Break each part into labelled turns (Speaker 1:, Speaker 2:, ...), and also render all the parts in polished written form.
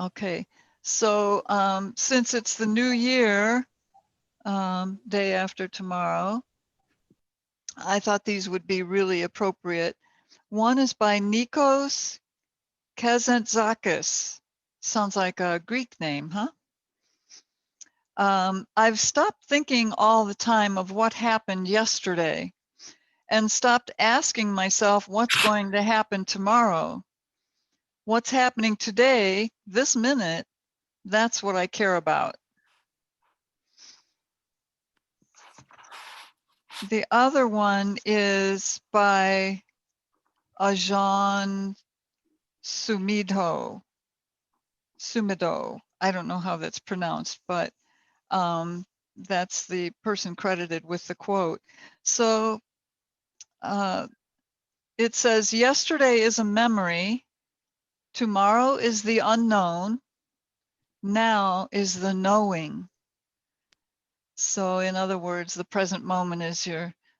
Speaker 1: Okay, so since it's the new year, day after tomorrow, I thought these would be really appropriate. One is by Nikos Kazantzakis. Sounds like a Greek name, huh? I've stopped thinking all the time of what happened yesterday and stopped asking myself what's going to happen tomorrow. What's happening today, this minute, that's what I care about. The other one is by Ajahn Sumedho. I don't know how that's pronounced, but that's the person credited with the quote. So it says, yesterday is a memory, tomorrow is the unknown, now is the knowing. So in other words, the present moment is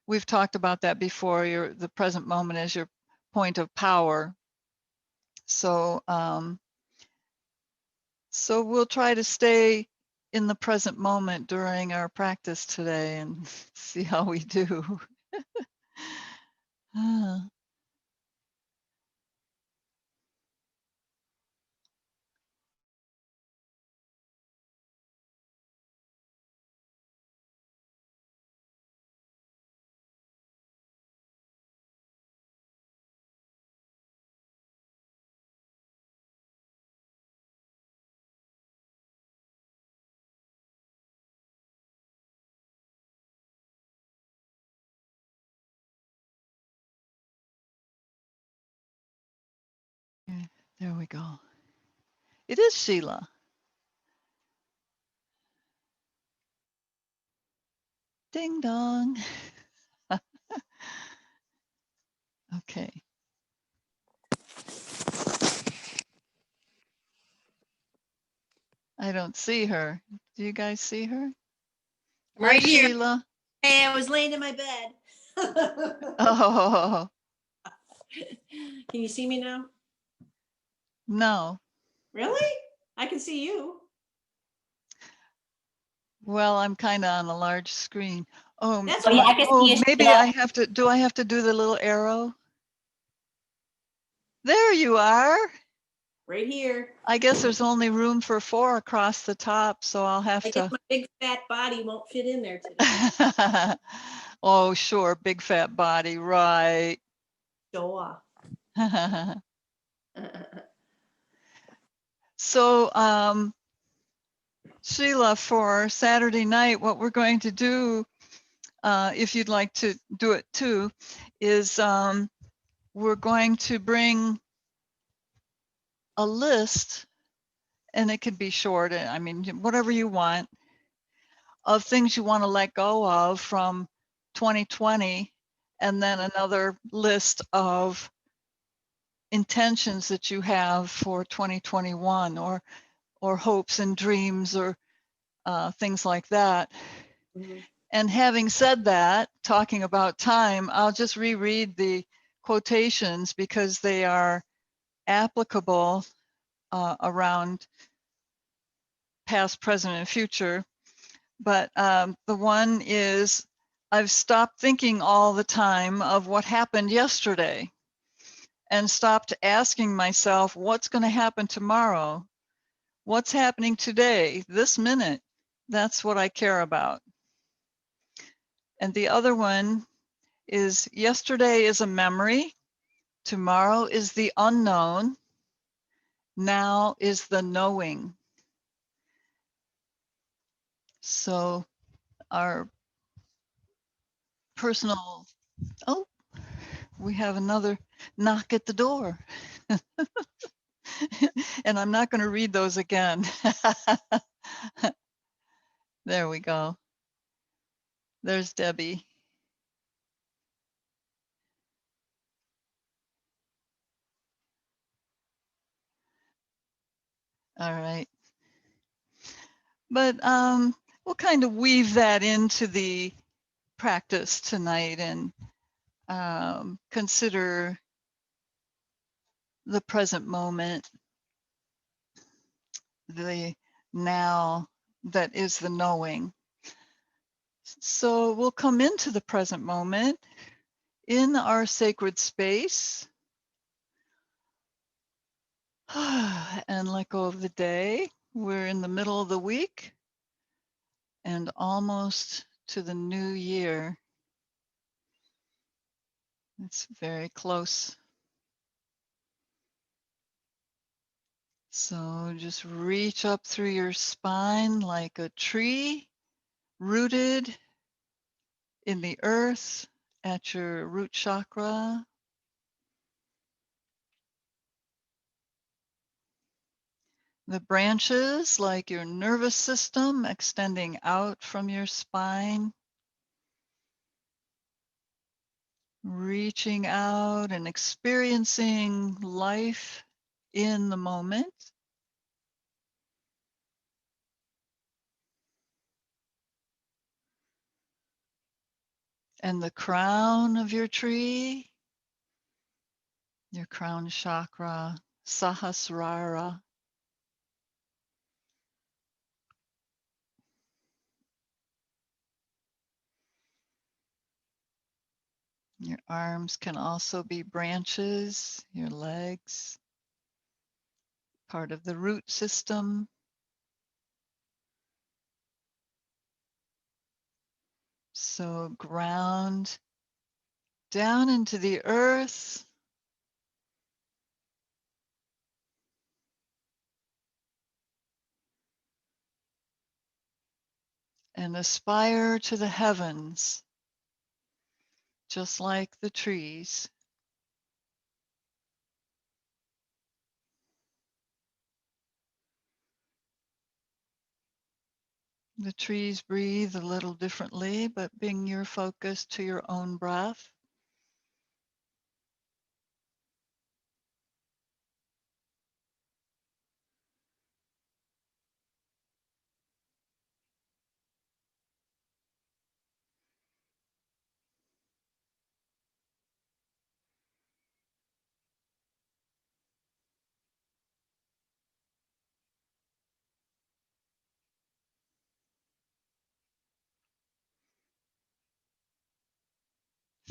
Speaker 1: we've talked about that before, the present moment is your point of power. So, so we'll try to stay in the present moment during our practice today and see how we do. There we go. It is Sheila. Ding dong. Okay. I don't see her. Do you guys see her?
Speaker 2: Right
Speaker 1: Hi,
Speaker 2: here.
Speaker 1: Sheila.
Speaker 2: Hey, I was laying in my bed.
Speaker 1: Oh,
Speaker 2: Can you see me now?
Speaker 1: no.
Speaker 2: Really? I can see you.
Speaker 1: Well, I'm kind of on a large screen. Oh,
Speaker 2: That's yeah, I can see you.
Speaker 1: maybe I have to, do I have to do the little arrow? There you are.
Speaker 2: Right here.
Speaker 1: I guess there's only room for 4 across the top, so I'll have
Speaker 2: I
Speaker 1: to.
Speaker 2: guess my big fat body won't fit in there today.
Speaker 1: Oh, sure, big fat body, right.
Speaker 2: Sure.
Speaker 1: So, Sheila, for Saturday night, what we're going to do, if you'd like to do it too, is we're going to bring a list, and it could be short, I mean, whatever you want, of things you want to let go of from 2020, and then another list of intentions that you have for 2021, or hopes and dreams, or things like that. Mm-hmm. And having said that, talking about time, I'll just reread the quotations because they are applicable around past, present, and future. But the one is, I've stopped thinking all the time of what happened yesterday and stopped asking myself, what's going to happen tomorrow? What's happening today, this minute? That's what I care about. And the other one is, yesterday is a memory, tomorrow is the unknown, now is the knowing. So our personal, oh, we have another knock at the door. And I'm not going to read those again. There we go. There's Debbie. All right. But we'll kind of weave that into the practice tonight and consider the present moment. the now that is the knowing. So we'll come into the present moment in our sacred space and let go of the day. We're in the middle of the week and almost to the new year. It's very close. So just reach up through your spine like a tree rooted in the earth at your root chakra. The branches, like your nervous system, extending out from your spine, reaching out and experiencing life in the moment. And the crown of your tree, your crown chakra, Sahasrara. Your arms can also be branches, your legs, part of the root system. So ground down into the earth. And aspire to the heavens, just like the trees. The trees breathe a little differently, but bring your focus to your own breath.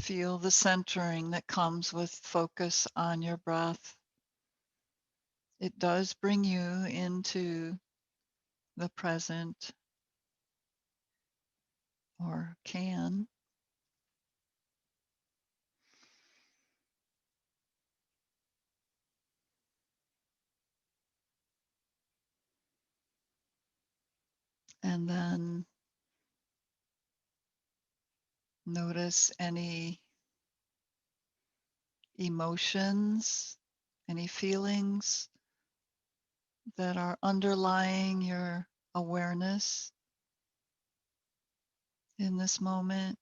Speaker 1: Feel the centering that comes with focus on your breath. It does bring you into the present, or can. And then notice any emotions, any feelings that are underlying your awareness in this moment.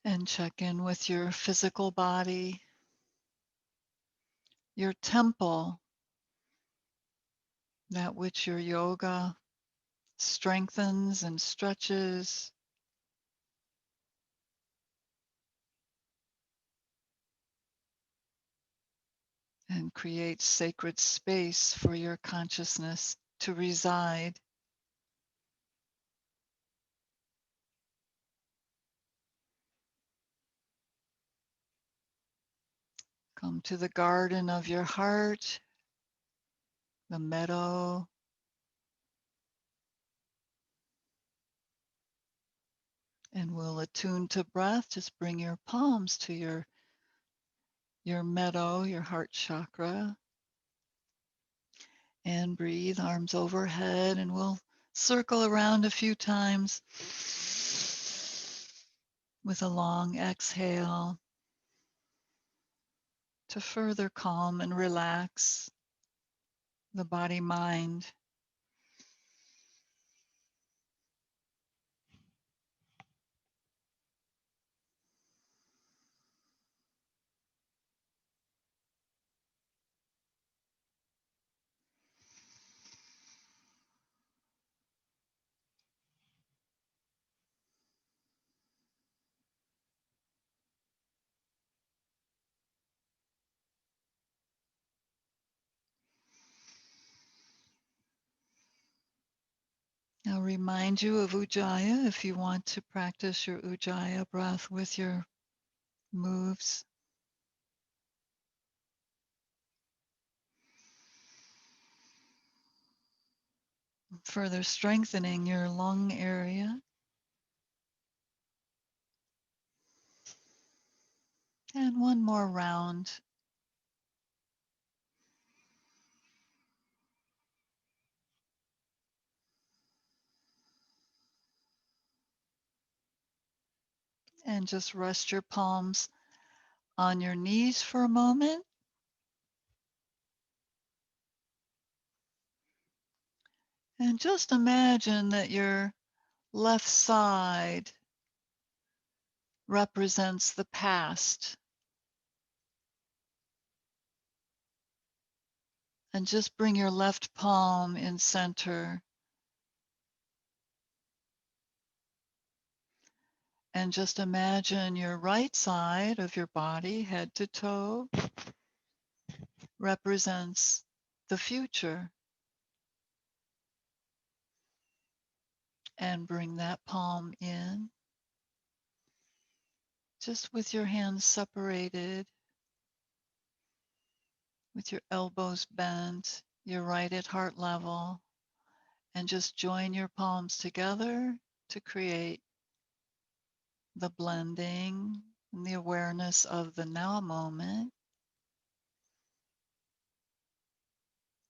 Speaker 1: And check in with your physical body, your temple, that which your yoga strengthens and stretches, and creates sacred space for your consciousness to reside. Come to the garden of your heart, the meadow, and we'll attune to breath. Just bring your palms to your meadow, your heart chakra, and breathe, arms overhead, and we'll circle around a few times with a long exhale to further calm and relax the body mind. I'll remind you of Ujjayi if you want to practice your Ujjayi breath with your moves. Further strengthening your lung area. And one more round. And just rest your palms on your knees for a moment. And just imagine that your left side represents the past. And just bring your left palm in center. And just imagine your right side of your body, head to toe, represents the future. And bring that palm in, just with your hands separated, with your elbows bent, your right at heart level, and just join your palms together to create the blending and the awareness of the now moment,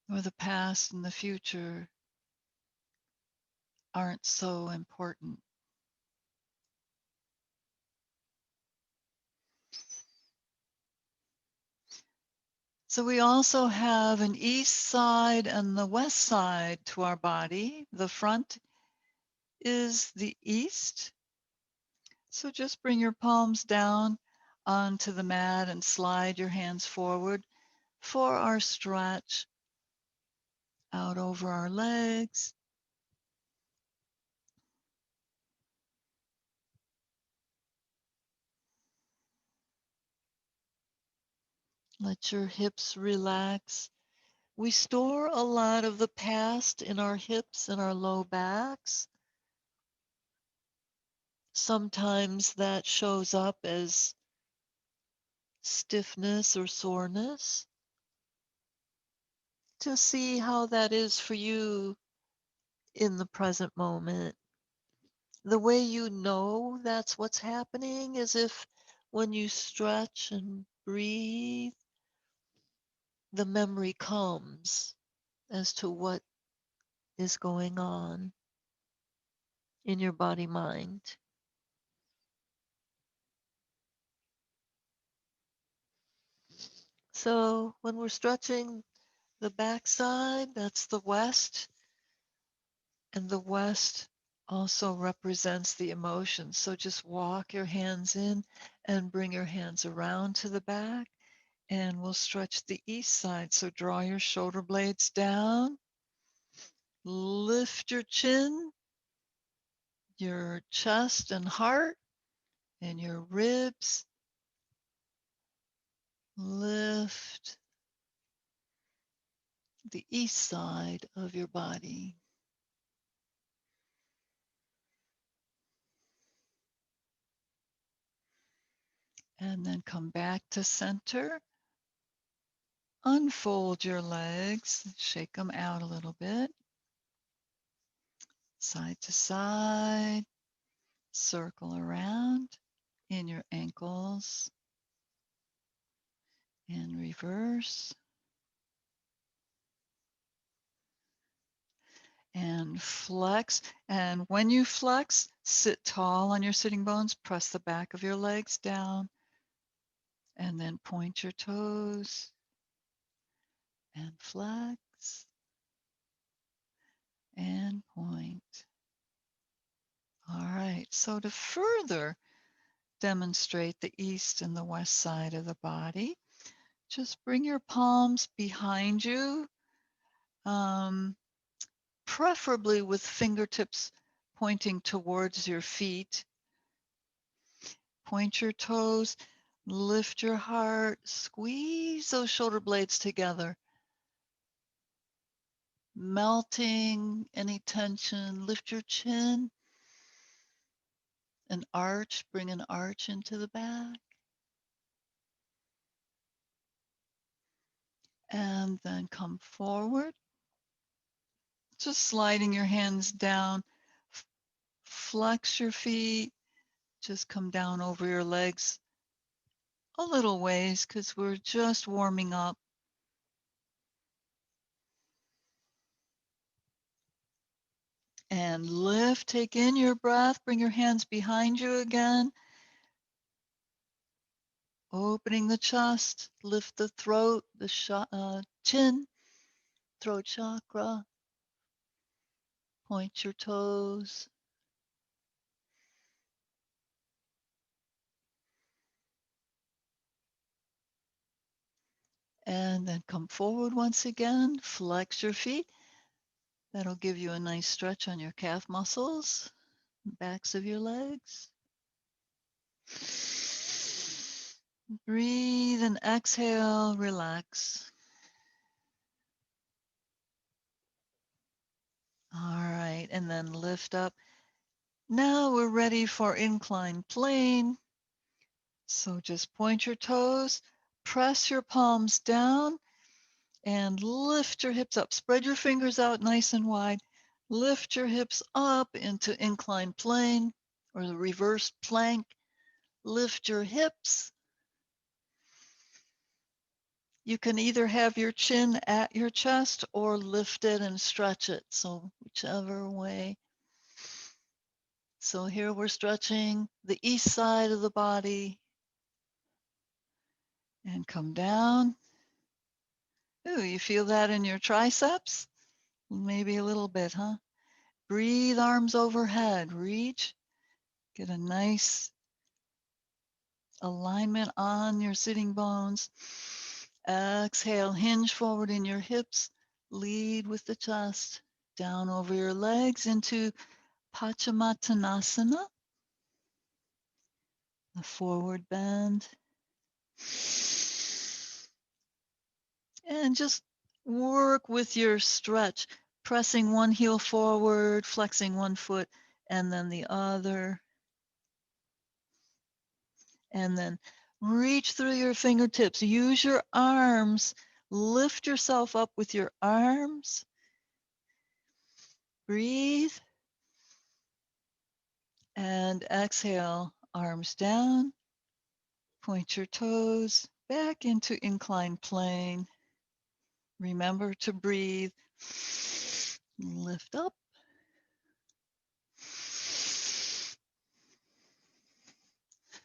Speaker 1: where the past and the future aren't so important. So we also have an east side and the west side to our body. The front is the east. So just bring your palms down onto the mat and slide your hands forward for our stretch out over our legs. Let your hips relax. We store a lot of the past in our hips and our low backs. Sometimes that shows up as stiffness or soreness. To see how that is for you in the present moment. The way you know that's what's happening is if when you stretch and breathe, the memory comes as to what is going on in your body mind. So when we're stretching the backside, that's the west, and the west also represents the emotions. So just walk your hands in and bring your hands around to the back, and we'll stretch the east side. So draw your shoulder blades down, lift your chin, your chest and heart, and your ribs. Lift the east side of your body. And then come back to center. Unfold your legs, shake them out a little bit. Side to side, circle around in your ankles. In reverse. And flex. And when you flex, sit tall on your sitting bones, press the back of your legs down, and then point your toes and flex and point. All right, so to further demonstrate the east and the west side of the body, just bring your palms behind you, preferably with fingertips pointing towards your feet. Point your toes, lift your heart, squeeze those shoulder blades together. melting any tension. Lift your chin, an arch, bring an arch into the back. And then come forward, just sliding your hands down. Flex your feet, just come down over your legs a little ways because we're just warming up. And lift, take in your breath, bring your hands behind you again. Opening the chest, lift the throat, the chin, throat chakra. Point your toes. And then come forward once again, flex your feet. That'll give you a nice stretch on your calf muscles, backs of your legs. Breathe and exhale, relax. All right, and then lift up. Now we're ready for inclined plane. So just point your toes, press your palms down, and lift your hips up. Spread your fingers out nice and wide. Lift your hips up into inclined plane or the reverse plank. Lift your hips. You can either have your chin at your chest or lift it and stretch it. So whichever way. So here we're stretching the east side of the body and come down. Ooh, you feel that in your triceps? Maybe a little bit, huh? Breathe, arms overhead, reach. Get a nice alignment on your sitting bones. Exhale, hinge forward in your hips. Lead with the chest. Down over your legs into Pachamattanasana, the forward bend. And just work with your stretch, pressing one heel forward, flexing one foot, and then the other. And then reach through your fingertips. Use your arms. Lift yourself up with your arms. Breathe. And exhale, arms down. Point your toes back into inclined plane. Remember to breathe. Lift up.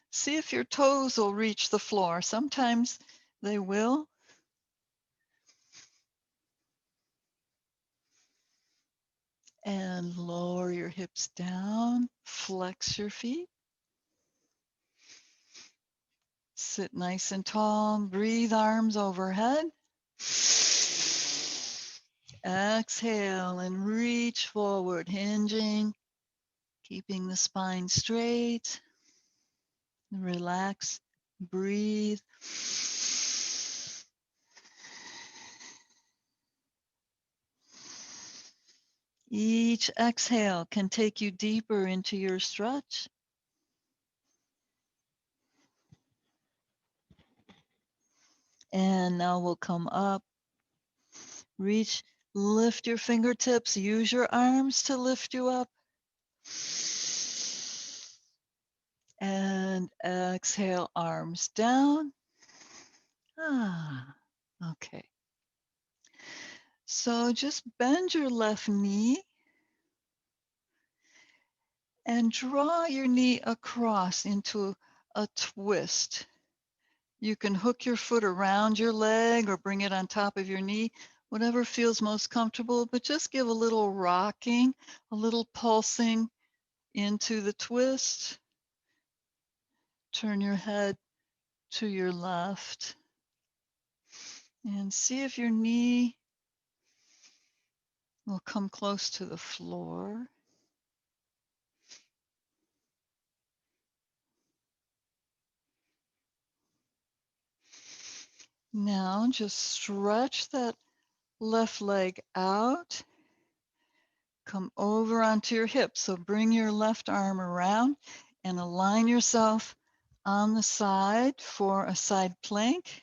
Speaker 1: See if your toes will reach the floor. Sometimes they will. And lower your hips down. Flex your feet. Sit nice and tall. Breathe, arms overhead. Exhale and reach forward, hinging, keeping the spine straight. Relax, breathe. Each exhale can take you deeper into your stretch. And now we'll come up, reach, lift your fingertips, use your arms to lift you up. And exhale, arms down. Okay. So just bend your left knee and draw your knee across into a twist. You can hook your foot around your leg or bring it on top of your knee, whatever feels most comfortable, but just give a little rocking, a little pulsing into the twist. Turn your head to your left and see if your knee will come close to the floor. Now just stretch that Left leg out. Come over onto your hips. So bring your left arm around and align yourself on the side for a side plank.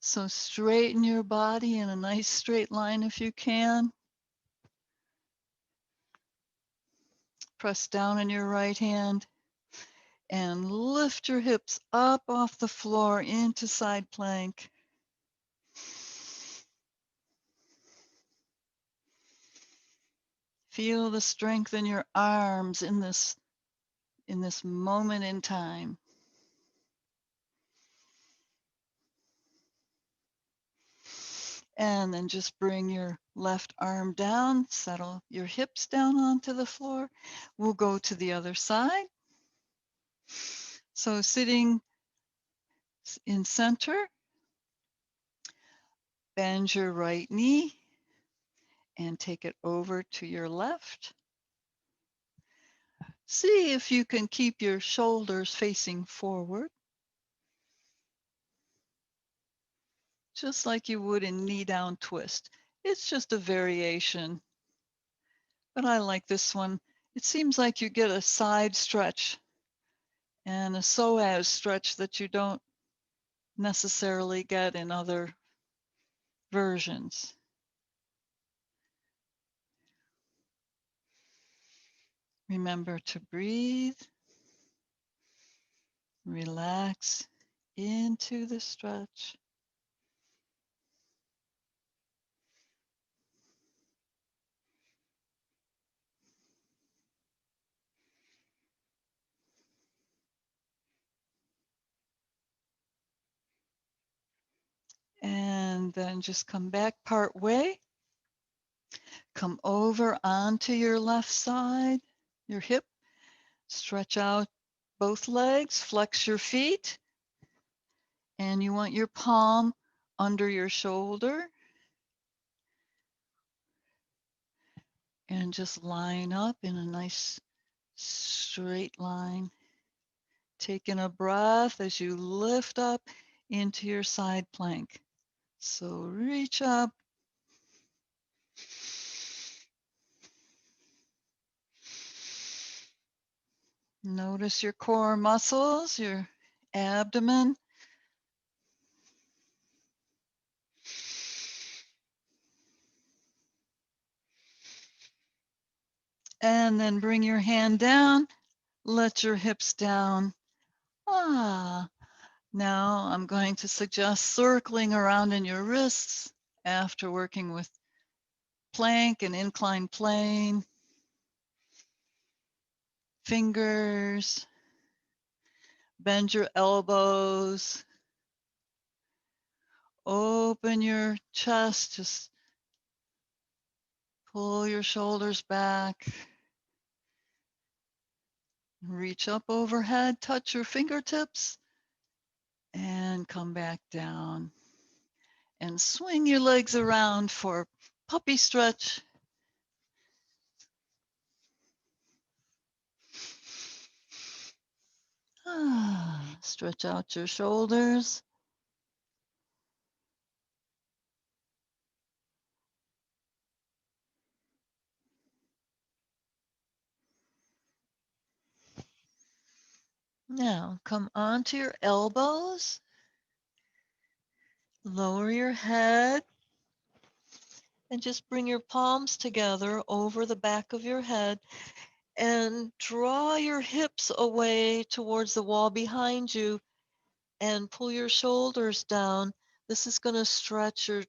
Speaker 1: So straighten your body in a nice straight line if you can. Press down on your right hand and lift your hips up off the floor into side plank. Feel the strength in your arms in this moment in time. And then just bring your left arm down, settle your hips down onto the floor. We'll go to the other side. So sitting in center, bend your right knee and take it over to your left. See if you can keep your shoulders facing forward, just like you would in knee down twist. It's just a variation, but I like this one. It seems like you get a side stretch and a psoas stretch that you don't necessarily get in other versions. Remember to breathe, relax into the stretch. And then just come back part way. Come over onto your left side, your hip. Stretch out both legs, flex your feet. And you want your palm under your shoulder. And just line up in a nice straight line. Taking a breath as you lift up into your side plank. So reach up. Notice your core muscles, your abdomen. And then bring your hand down. Let your hips down. Now I'm going to suggest circling around in your wrists after working with plank and inclined plane. Fingers. Bend your elbows. Open your chest. Just pull your shoulders back. Reach up overhead. Touch your fingertips. And come back down. And swing your legs around for puppy stretch. Stretch out your shoulders. Now come onto your elbows. Lower your head. And just bring your palms together over the back of your head and draw your hips away towards the wall behind you and pull your shoulders down. This is going to stretch your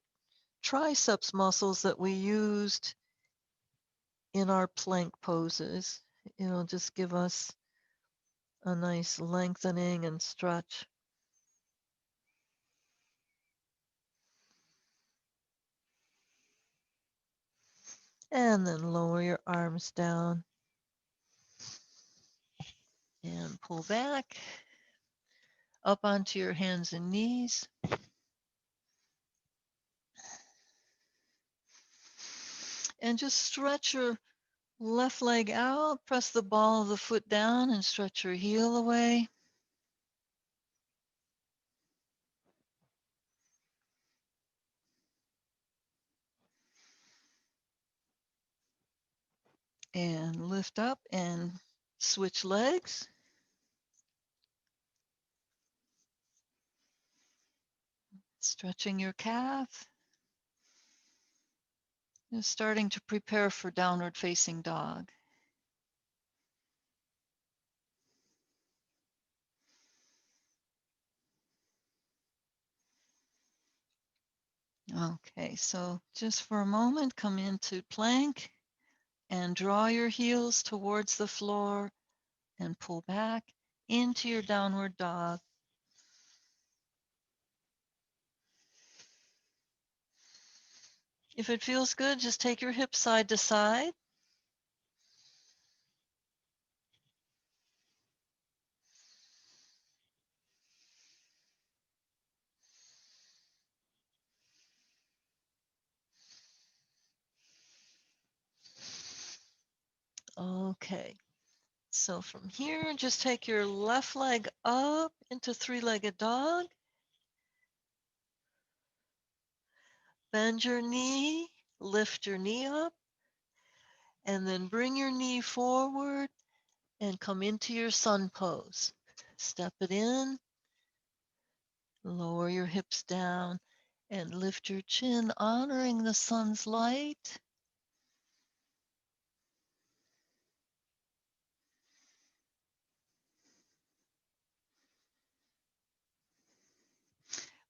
Speaker 1: triceps muscles that we used in our plank poses. It'll just give us a nice lengthening and stretch. And then lower your arms down and pull back up onto your hands and knees. And just stretch your left leg out, press the ball of the foot down and stretch your heel away. And lift up and switch legs. Stretching your calf. Just starting to prepare for downward facing dog. Okay, so just for a moment, come into plank and draw your heels towards the floor and pull back into your downward dog. If it feels good, just take your hips side to side. Okay, so from here, just take your left leg up into three-legged dog. Bend your knee, lift your knee up, and then bring your knee forward and come into your sun pose. Step it in, lower your hips down, and lift your chin, honoring the sun's light.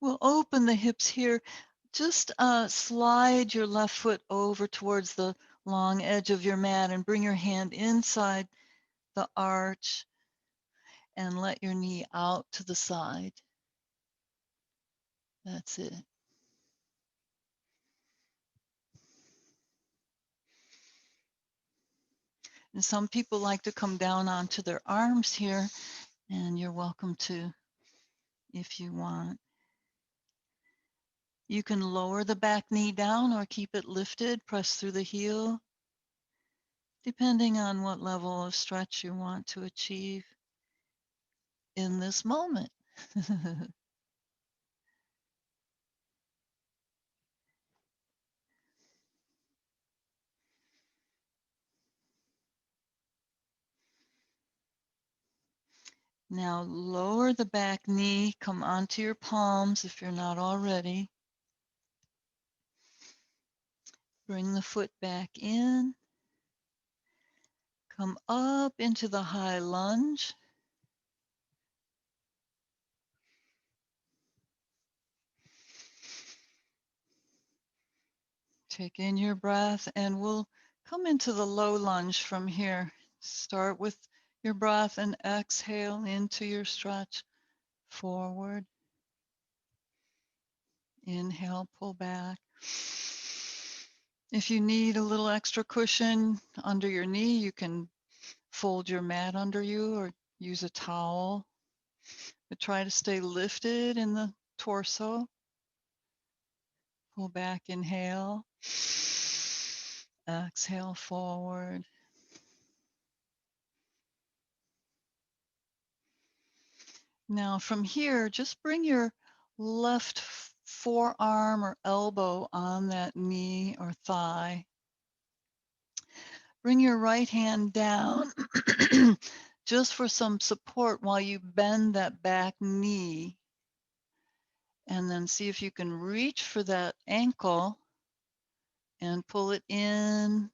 Speaker 1: We'll open the hips here. Just slide your left foot over towards the long edge of your mat and bring your hand inside the arch and let your knee out to the side. That's it. And some people like to come down onto their arms here, and you're welcome to if you want. You can lower the back knee down or keep it lifted, press through the heel, depending on what level of stretch you want to achieve in this moment. Now lower the back knee, come onto your palms if you're not already. Bring the foot back in. Come up into the high lunge. Take in your breath and we'll come into the low lunge from here. Start with your breath and exhale into your stretch forward. Inhale, pull back. If you need a little extra cushion under your knee, you can fold your mat under you or use a towel. But try to stay lifted in the torso. Pull back, inhale. Exhale forward. Now from here, just bring your left forearm or elbow on that knee or thigh. Bring your right hand down just for some support while you bend that back knee. And then see if you can reach for that ankle and pull it in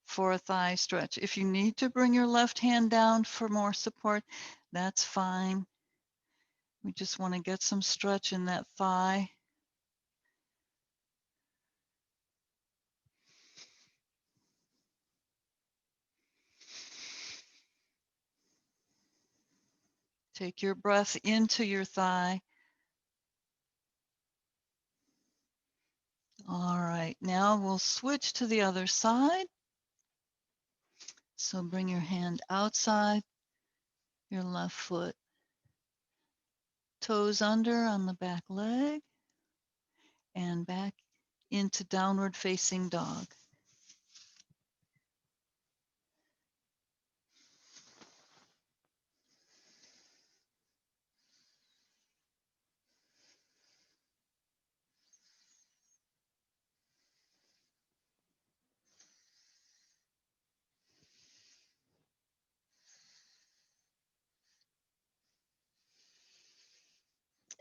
Speaker 1: for a thigh stretch. If you need to bring your left hand down for more support, that's fine. We just want to get some stretch in that thigh. Take your breath into your thigh. All right, now we'll switch to the other side. So bring your hand outside your left foot. Toes under on the back leg and back into downward facing dog.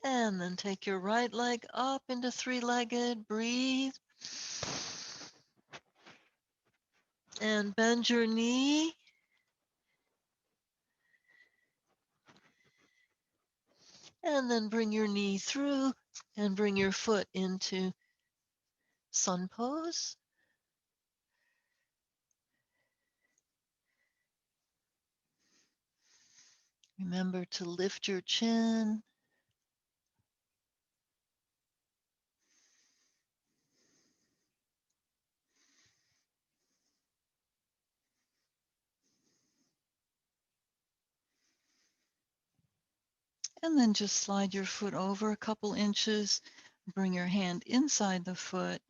Speaker 3: And then take your right leg up into three-legged. Breathe. And bend your knee. And then bring your knee through and bring your foot into sun pose. Remember to lift your chin. And then just slide your foot over a couple inches. Bring your hand inside the foot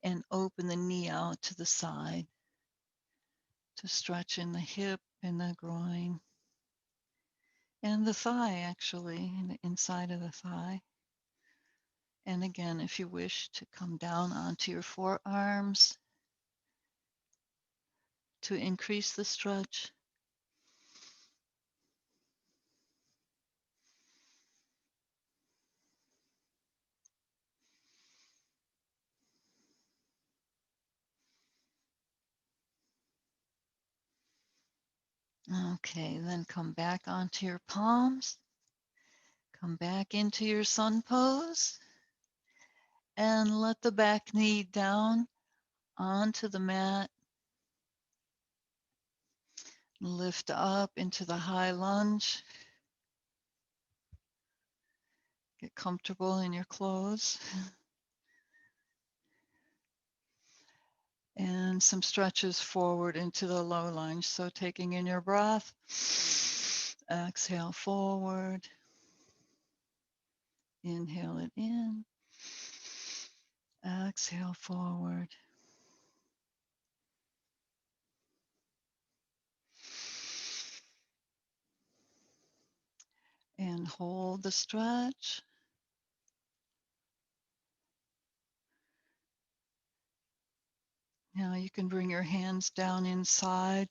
Speaker 3: and open the knee out to the side to stretch in the hip and the groin and the thigh, actually, and the inside of the thigh. And again, if you wish to come down onto your forearms to increase the stretch. Okay, then come back onto your palms. Come back into your sun pose and let the back knee down onto the mat. Lift up into the high lunge. Get comfortable in your clothes. And some stretches forward into the low lunge. So taking in your breath, exhale forward, inhale it in, exhale forward. And hold the stretch. Now you can bring your hands down inside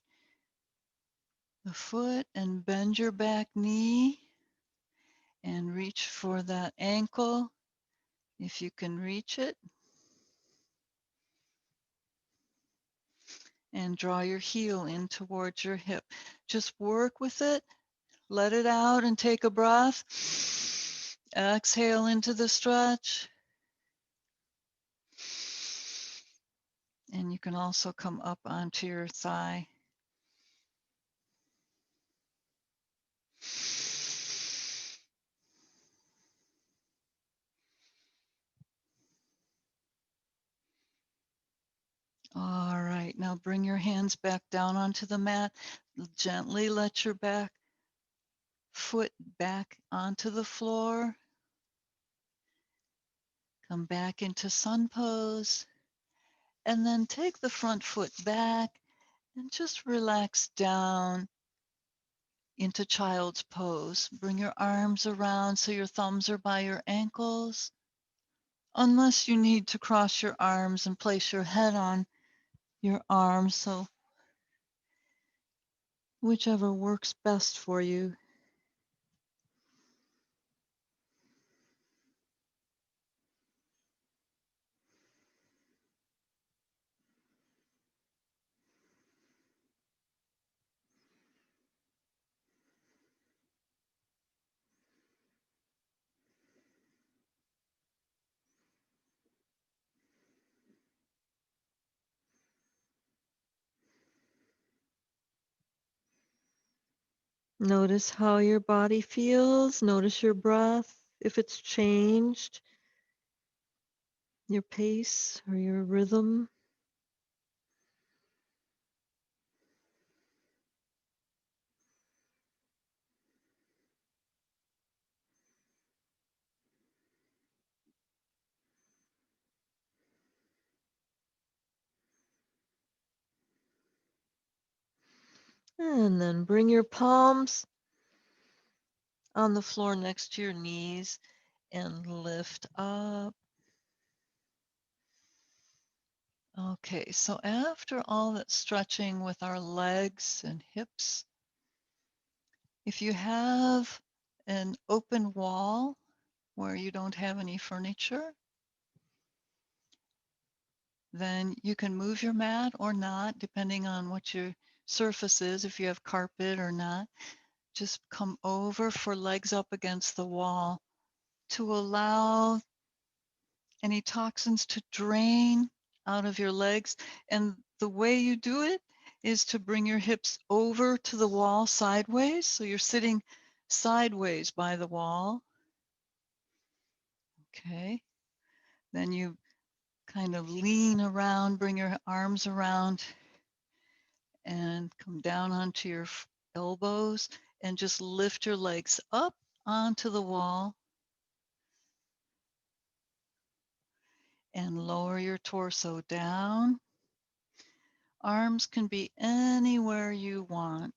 Speaker 3: the foot and bend your back knee and reach for that ankle if you can reach it. And draw your heel in towards your hip. Just work with it. Let it out and take a breath. Exhale into the stretch. And you can also come up onto your thigh. All right, now bring your hands back down onto the mat. Gently let your back foot back onto the floor. Come back into sun pose. And then take the front foot back and just relax down into child's pose. Bring your arms around so your thumbs are by your ankles. Unless you need to cross your arms and place your head on your arms, so whichever works best for you. Notice how your body feels. Notice your breath, if it's changed, your pace or your rhythm. And then bring your palms on the floor next to your knees and lift up. Okay, so after all that stretching with our legs and hips, if you have
Speaker 1: an open wall where you don't have any furniture, then you can move your mat or not, depending on what your surface is, if you have carpet or not. Just come over for legs up against the wall to allow any toxins to drain out of your legs. And the way you do it is to bring your hips over to the wall sideways. So you're sitting sideways by the wall. Okay. Then you kind of lean around, bring your arms around and come down onto your elbows and just lift your legs up onto the wall and lower your torso down. Arms can be anywhere you want.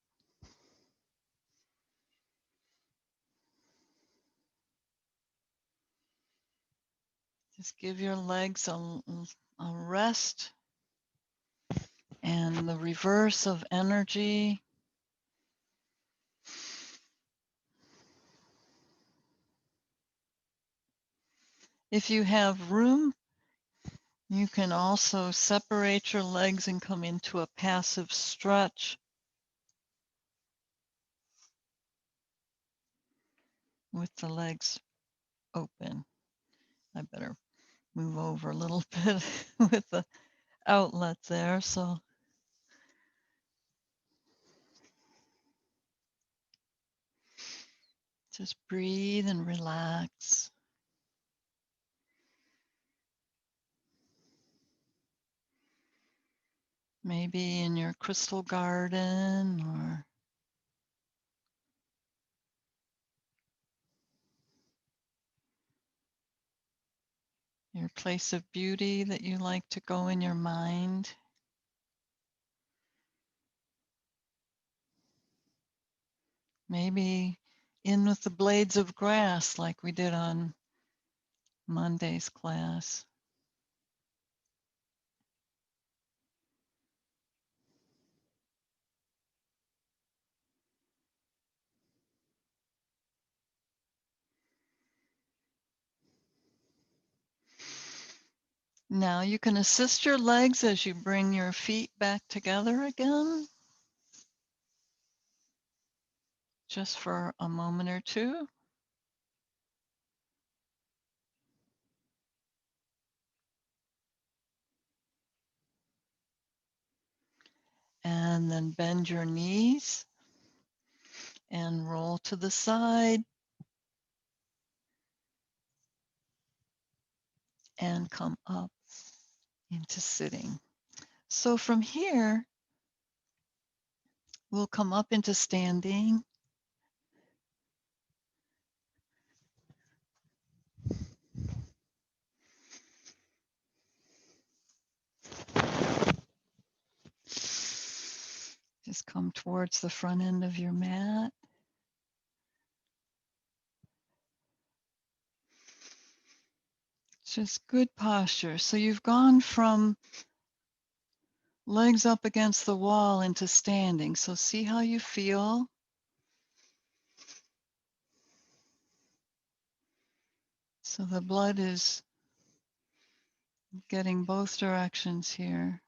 Speaker 1: Just give your legs a rest and the reverse of energy. If you have room, you can also separate your legs and come into a passive stretch with the legs open. I better move over a little bit with the outlet there. So just breathe and relax. Maybe in your crystal garden or your place of beauty that you like to go in your mind. Maybe in with the blades of grass like we did on Monday's class. Now you can assist your legs as you bring your feet back together again, just for a moment or two. And then bend your knees and roll to the side and come up into sitting. So from here, we'll come up into standing. Just come towards the front end of your mat. Just good posture. So you've gone from legs up against the wall into standing. So see how you feel. So the blood is getting both directions here.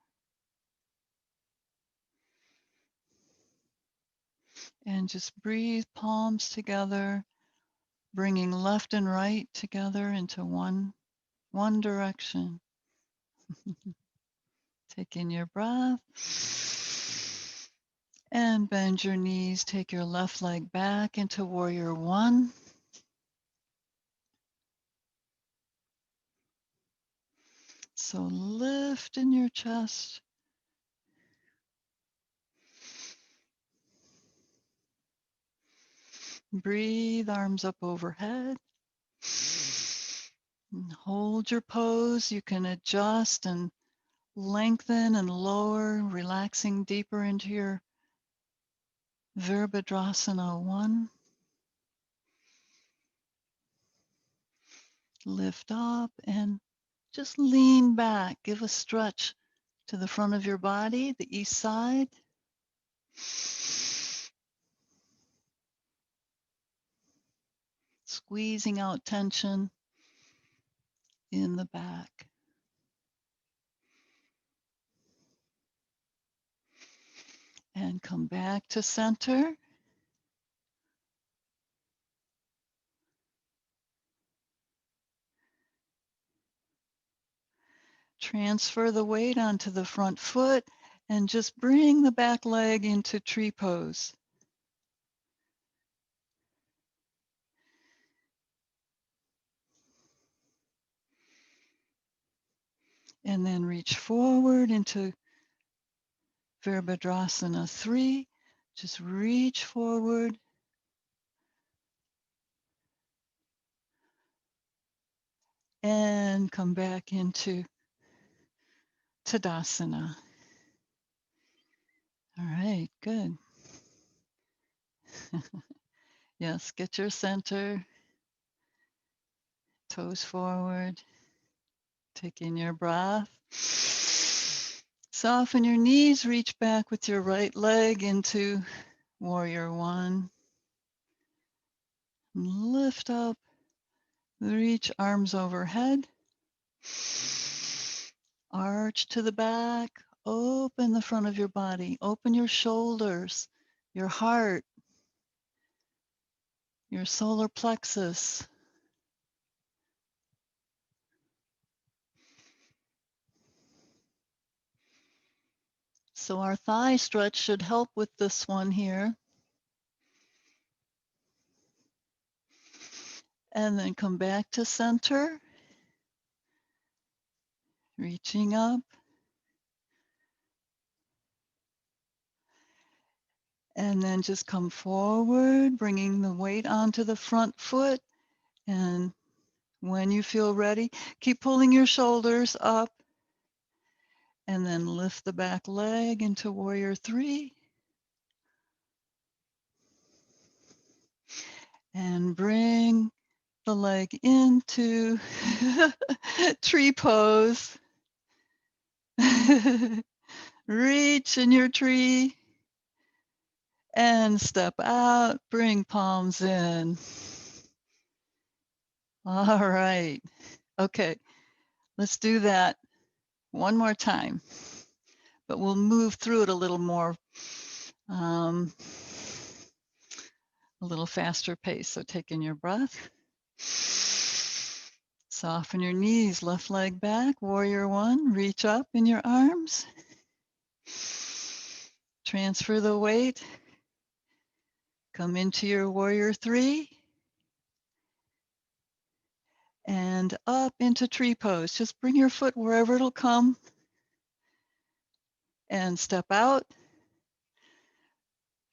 Speaker 1: And just breathe, palms together, bringing left and right together into one direction. Take in your breath and bend your knees. Take your left leg back into warrior one. So lift in your chest. Breathe, arms up overhead. And hold your pose. You can adjust and lengthen and lower, relaxing deeper into your Virabhadrasana 1. Lift up and just lean back. Give a stretch to the front of your body, the east side.
Speaker 3: squeezing out tension in the back. And come back to center. Transfer the weight onto the front foot and just bring the back leg into tree pose. And then reach forward into Virabhadrasana 3. Just reach forward. And come back into Tadasana. All right, good. Yes, get your center. Toes forward. Take in your breath. Soften your knees. Reach back with your right leg into Warrior One. Lift up. Reach arms overhead. Arch to the back. Open the front of your body. Open your shoulders, your heart, your solar plexus. So our thigh stretch should help with this one here. And then come back to center. Reaching up. And then just come forward, bringing the weight onto the front foot. And when you feel ready, keep pulling your shoulders up. And then lift the back leg into Warrior Three. And bring the leg into tree pose. Reach in your tree. And step out, bring palms in. All right. Okay, let's do that one more time, but we'll move through it a little more, a little faster pace. So take in your breath. Soften your knees, left leg back, Warrior One. Reach up in your arms. Transfer the weight. Come into your Warrior Three. And up into tree pose. Just bring your foot wherever it'll come. And step out.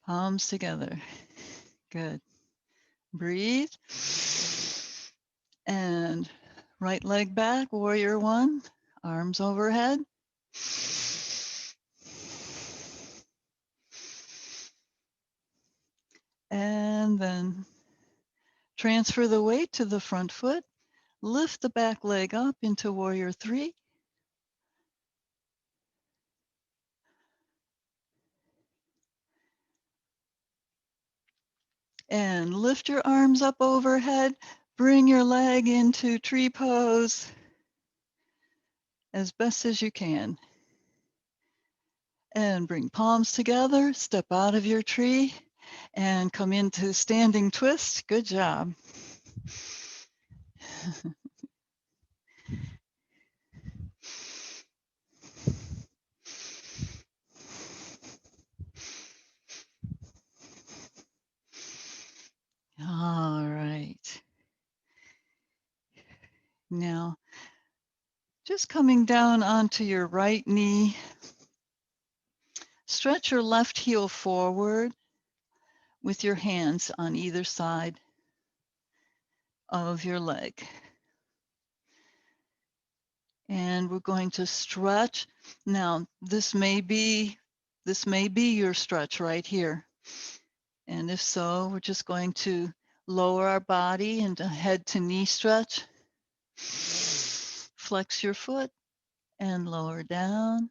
Speaker 3: Palms together. Good. Breathe. And right leg back, Warrior One. Arms overhead. And then transfer the weight to the front foot. Lift the back leg up into Warrior Three. And lift your arms up overhead. Bring your leg into tree pose as best as you can. And bring palms together. Step out of your tree and come into standing twist. Good job. All right. Now, just coming down onto your right knee, stretch your left heel forward with your hands on either side of your leg. And we're going to stretch. Now, this may be your stretch right here. And if so, we're just going to lower our body into head to knee stretch. Flex your foot and lower down.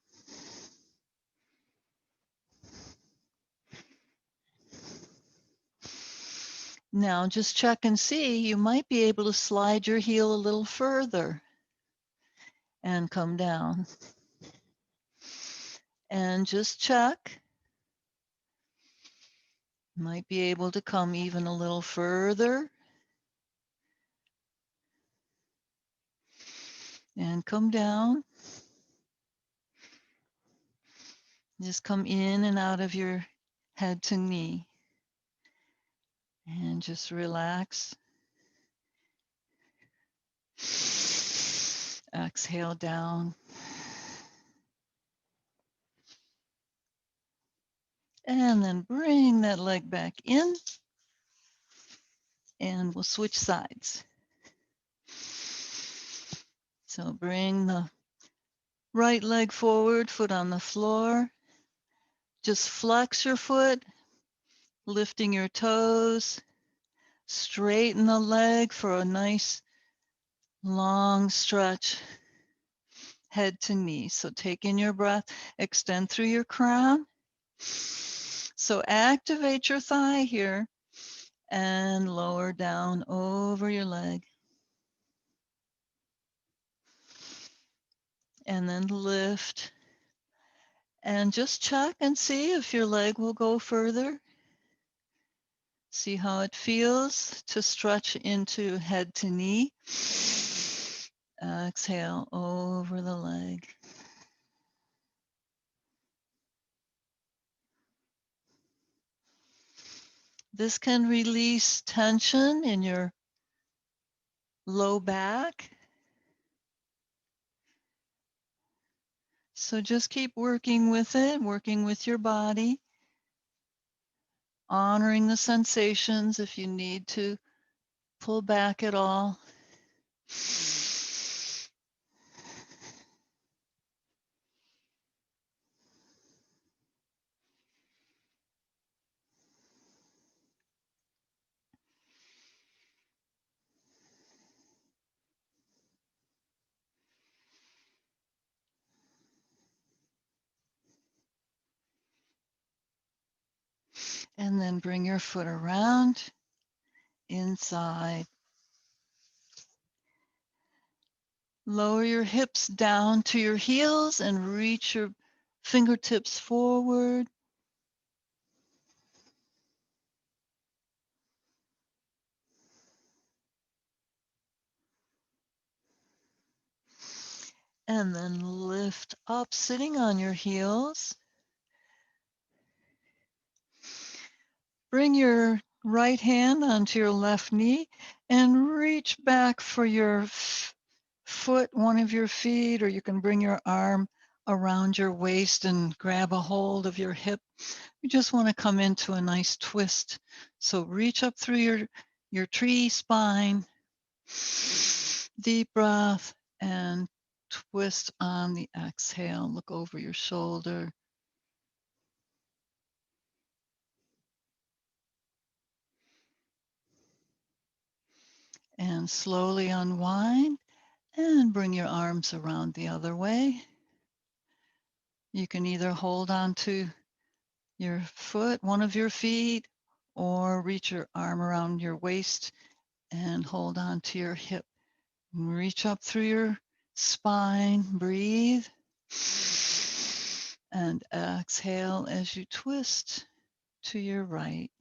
Speaker 3: Now just check and see. You might be able to slide your heel a little further and come down. And just check. Might be able to come even a little further and come down. Just come in and out of your head to knee and just relax. Exhale down. And then bring that leg back in and we'll switch sides. So bring the right leg forward, foot on the floor. Just flex your foot, lifting your toes. Straighten the leg for a nice long stretch, head to knee. So take in your breath, extend through your crown. So activate your thigh here and lower down over your leg. And then lift. And just check and see if your leg will go further. See how it feels to stretch into head to knee. Exhale over the leg. This can release tension in your low back. So just keep working with it, working with your body, honoring the sensations if you need to pull back at all. And then bring your foot around inside. Lower your hips down to your heels and reach your fingertips forward. And then lift up, sitting on your heels. Bring your right hand onto your left knee and reach back for your foot, one of your feet, or you can bring your arm around your waist and grab a hold of your hip. You just want to come into a nice twist. So reach up through your tree spine, deep breath, and twist on the exhale. Look over your shoulder. And slowly unwind and bring your arms around the other way. You can either hold on to your foot, one of your feet, or reach your arm around your waist and hold on to your hip. Reach up through your spine, breathe, and exhale as you twist to your right.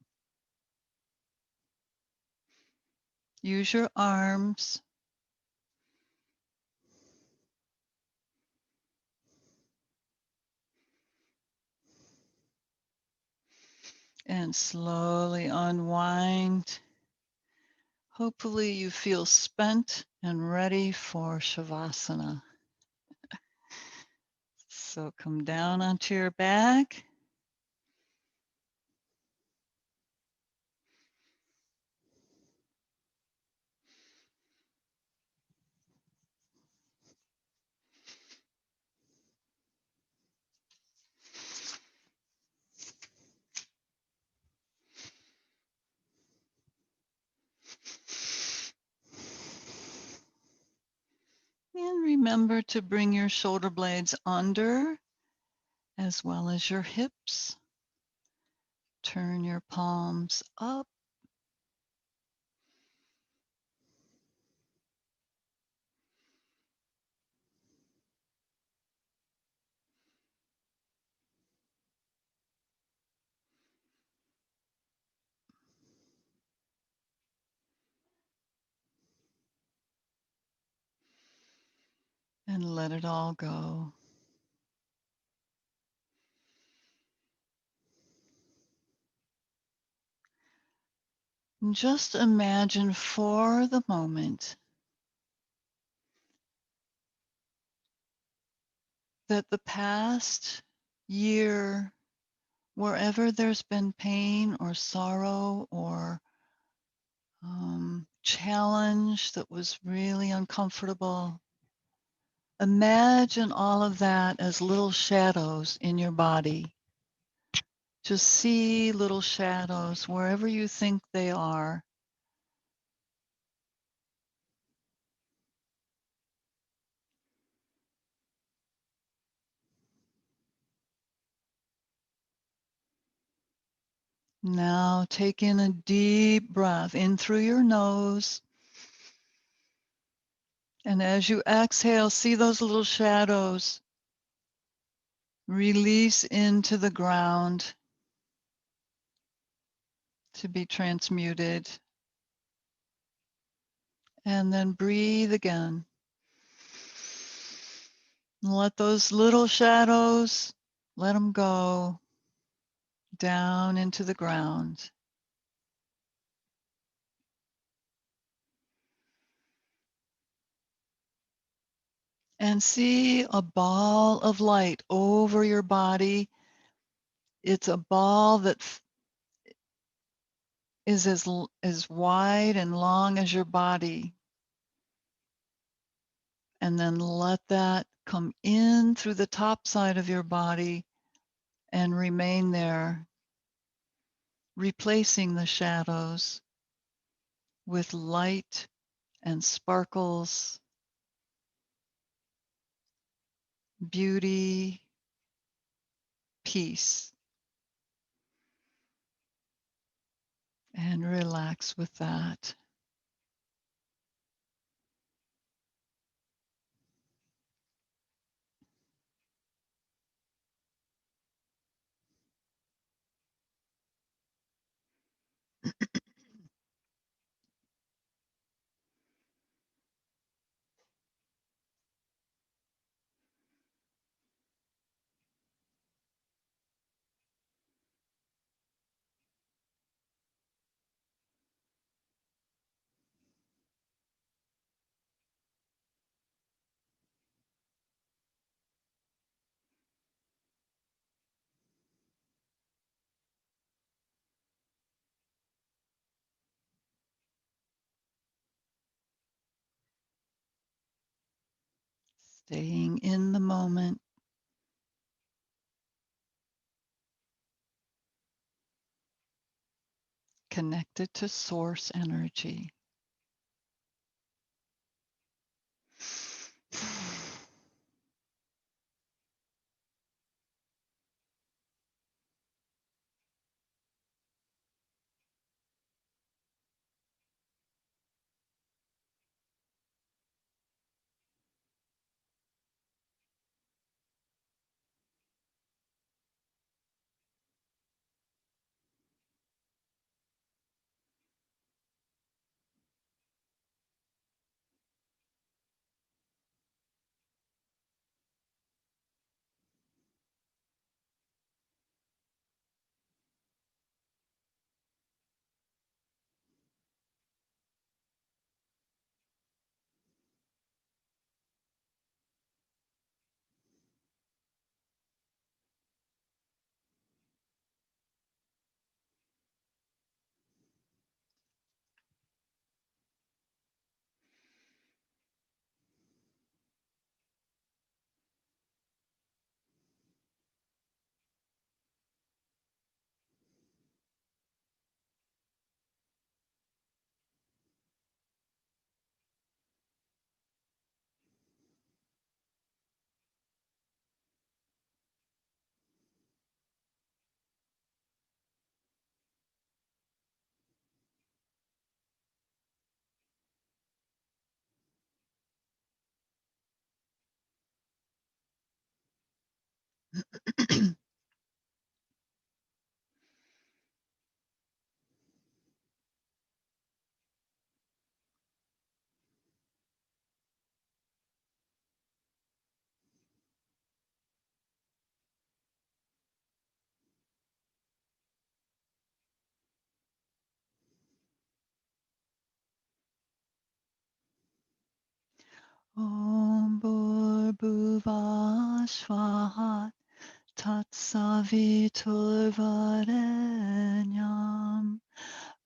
Speaker 3: Use your arms. And slowly unwind. Hopefully you feel spent and ready for Shavasana. So come down onto your back. And remember to bring your shoulder blades under as well as your hips. Turn your palms up
Speaker 1: and let it all go. And just imagine for the moment that the past year, wherever there's been pain or sorrow or challenge that was really uncomfortable, imagine all of that as little shadows in your body. Just see little shadows wherever you think they are. Now take in a deep breath in through your nose. And as you exhale, see those little shadows release into the ground to be transmuted. And then breathe again. And let those little shadows, let them go down into the ground. And see a ball of light over your body. It's a ball that is as wide and long as your body. And then let that come in through the top side of your body and remain there, replacing the shadows with light and sparkles, beauty, peace. And relax with that. Staying in the moment, connected to source energy.
Speaker 3: Om Bhurбhuvah Swaha Tatsaviturvarenyam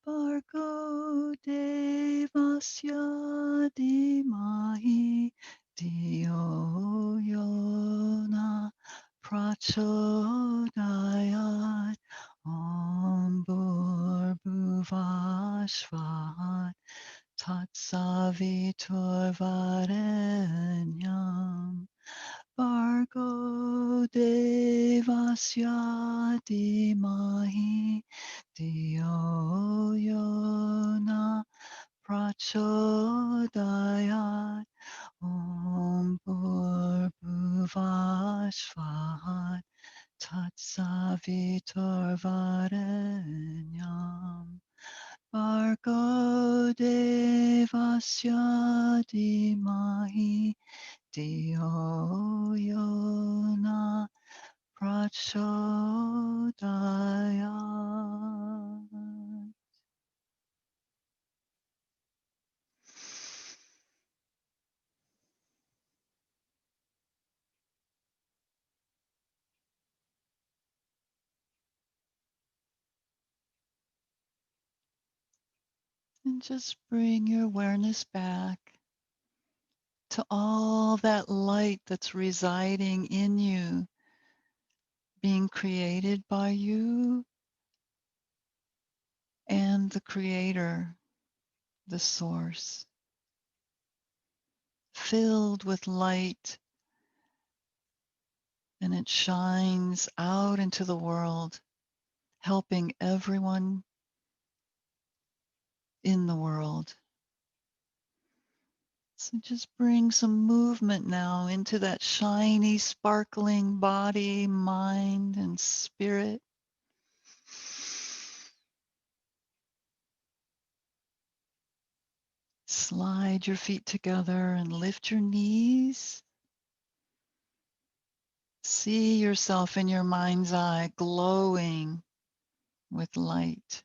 Speaker 3: Bhargo Devasya Dhimahi Dio Yona Prachodayat Om Bhurбhuvah Swaha Tatsaviturvarenyam Bhargo Devasya Dhimahi Dio Yona Prachodayat Om Bhurбhuvah Swaha Tatsaviturvarenyam Bhargo Devasya Dhimahi Dio Yona Prachodayat. And just bring your awareness back to all that light that's residing in you, being created by you and the Creator, the Source, filled with light, and it shines out into the world, helping everyone in the world. So just bring some movement now into that shiny, sparkling body, mind, and spirit. Slide your feet together and lift your knees. See yourself in your mind's eye glowing with light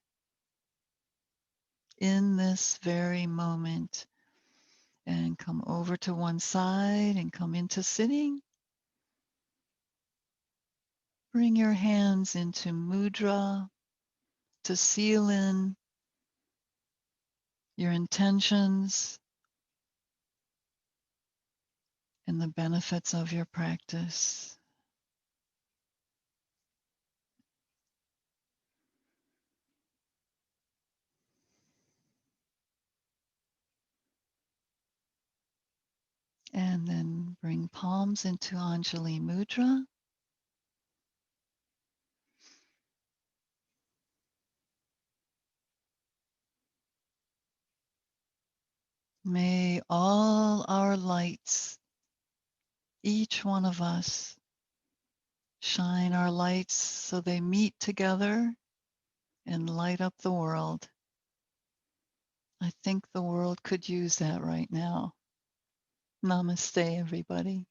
Speaker 3: in this very moment. And come over to one side and come into sitting. Bring your hands into mudra to seal in your intentions and the benefits of your practice. And then bring palms into Anjali Mudra. May all our lights, each one of us, shine our lights so they meet together and light up the world. I think the world could use that right now. Namaste, everybody.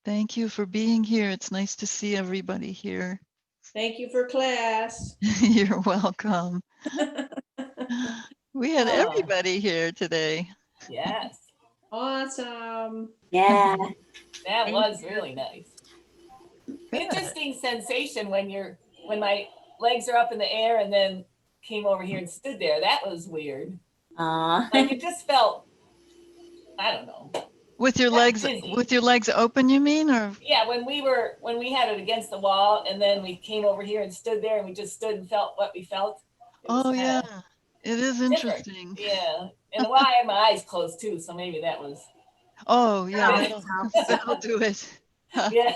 Speaker 3: Thank you for being here. It's nice to see everybody here.
Speaker 2: Thank you for class.
Speaker 3: You're welcome. We had
Speaker 4: Oh.
Speaker 3: everybody here today.
Speaker 4: Yes,
Speaker 2: Awesome.
Speaker 5: Yeah.
Speaker 4: that
Speaker 5: Thank
Speaker 4: was
Speaker 5: you.
Speaker 4: really nice.
Speaker 3: Good.
Speaker 4: Interesting sensation when my legs are up in the air and then came over here and stood there. That was weird. Like it just felt, I don't know.
Speaker 3: With your
Speaker 4: Not
Speaker 3: legs
Speaker 4: dizzy.
Speaker 3: open, you mean, or?
Speaker 4: Yeah, when we had it against the wall and then we came over here and stood there and we just stood and felt what we felt. It was
Speaker 3: Oh
Speaker 4: kind
Speaker 3: yeah,
Speaker 4: of
Speaker 3: it is
Speaker 4: different.
Speaker 3: interesting.
Speaker 4: Yeah, and well, I had my eyes closed too, so maybe that was.
Speaker 3: Oh yeah,
Speaker 5: Oh,
Speaker 3: that'll do it.
Speaker 4: Yeah.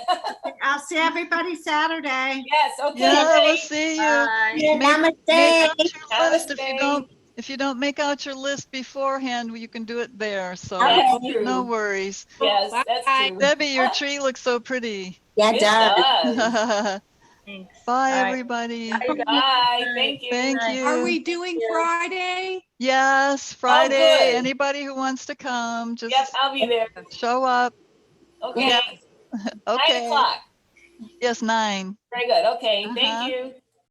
Speaker 5: I'll see everybody Saturday.
Speaker 4: Yes. Okay.
Speaker 3: Yeah, we'll
Speaker 4: Thanks.
Speaker 3: see you.
Speaker 5: Bye.
Speaker 3: Make
Speaker 5: Namaste.
Speaker 3: out your list.
Speaker 4: Namaste.
Speaker 3: If you don't make out your list beforehand, you can do it there. So
Speaker 4: That's
Speaker 5: Okay.
Speaker 4: true.
Speaker 3: no worries.
Speaker 4: Yes,
Speaker 2: Bye.
Speaker 4: that's true.
Speaker 3: Debbie, your tree looks so pretty.
Speaker 5: Yeah,
Speaker 4: It
Speaker 5: does.
Speaker 4: does.
Speaker 5: Thanks.
Speaker 3: Bye,
Speaker 5: All right.
Speaker 3: everybody.
Speaker 5: Bye, you guys.
Speaker 4: Bye.
Speaker 5: Bye.
Speaker 4: Thank you.
Speaker 3: Thank
Speaker 5: Bye.
Speaker 3: you.
Speaker 2: Are we doing
Speaker 5: you.
Speaker 2: Friday?
Speaker 3: Yes,
Speaker 4: Oh,
Speaker 3: Friday.
Speaker 4: good.
Speaker 3: Anybody who wants to come,
Speaker 4: Yep,
Speaker 3: just
Speaker 4: I'll be there.
Speaker 3: show up.
Speaker 4: Okay.
Speaker 3: Yeah.
Speaker 4: 9
Speaker 3: Okay.
Speaker 4: o'clock.
Speaker 3: Yes, 9.
Speaker 4: Very good. Okay. Thank
Speaker 3: Uh-huh.
Speaker 4: you.